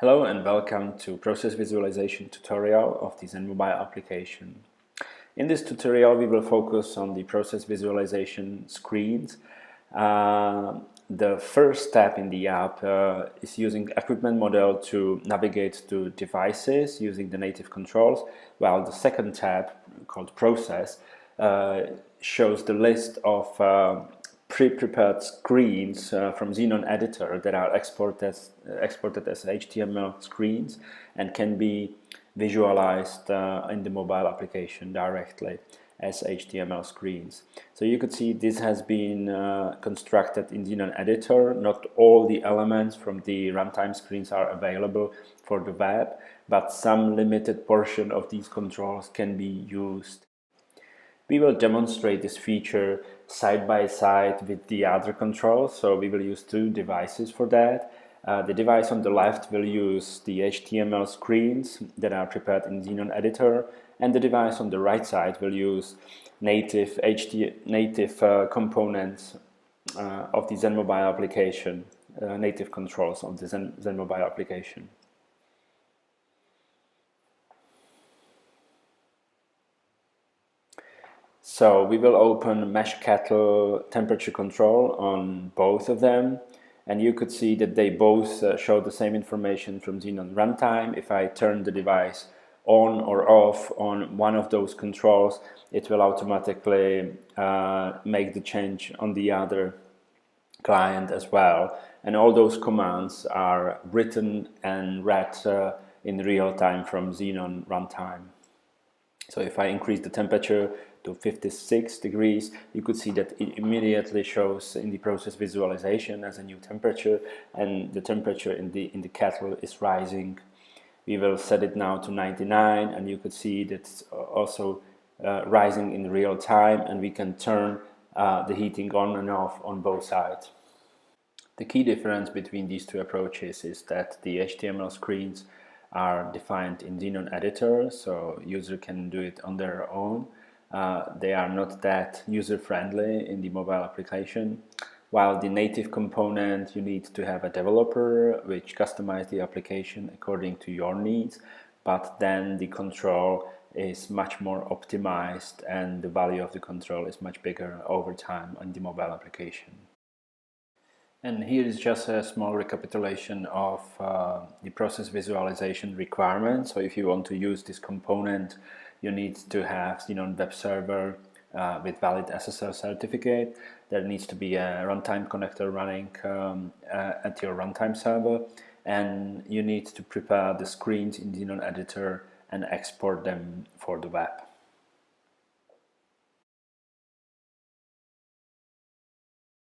Hello and welcome to process visualization tutorial of the ZenMobile application. In this tutorial we will focus on the process visualization screens. The first step in the app is using equipment model to navigate to devices using the native controls, while the second tab, called process, shows the list of pre-prepared screens from Xenon editor that are exported as HTML screens and can be visualized in the mobile application directly as HTML screens. So you could see this has been constructed in Xenon editor. Not all the elements from the runtime screens are available for the web, but some limited portion of these controls can be used. We will demonstrate this feature side by side with the other controls, so we will use two devices for that. The device on the left will use the HTML screens that are prepared in Xenon editor, and the device on the right side will use native components of the ZenMobile application, native controls of the ZenMobile application. So we will open mesh kettle temperature control on both of them, and you could see that they both show the same information from Xenon runtime. If I turn the device on or off on one of those controls, it will automatically make the change on the other client as well, and all those commands are written and read in real time from Xenon runtime. So if I increase the temperature to 56 degrees, you could see that it immediately shows in the process visualization as a new temperature, and the temperature in the kettle is rising. We will set it now to 99, and you could see that it's also rising in real time, and we can turn the heating on and off on both sides. The key difference between these two approaches is that the HTML screens are defined in Xenon editor, so user can do it on their own. They are not that user-friendly in the mobile application, while the native component, you need to have a developer which customize the application according to your needs, but then the control is much more optimized and the value of the control is much bigger over time on the mobile application. And here is just a small recapitulation of the process visualization requirements. So if you want to use this component, you need to have Xenon web server with valid SSL certificate. There needs to be a runtime connector running at your runtime server, and you need to prepare the screens in Xenon editor and export them for the web.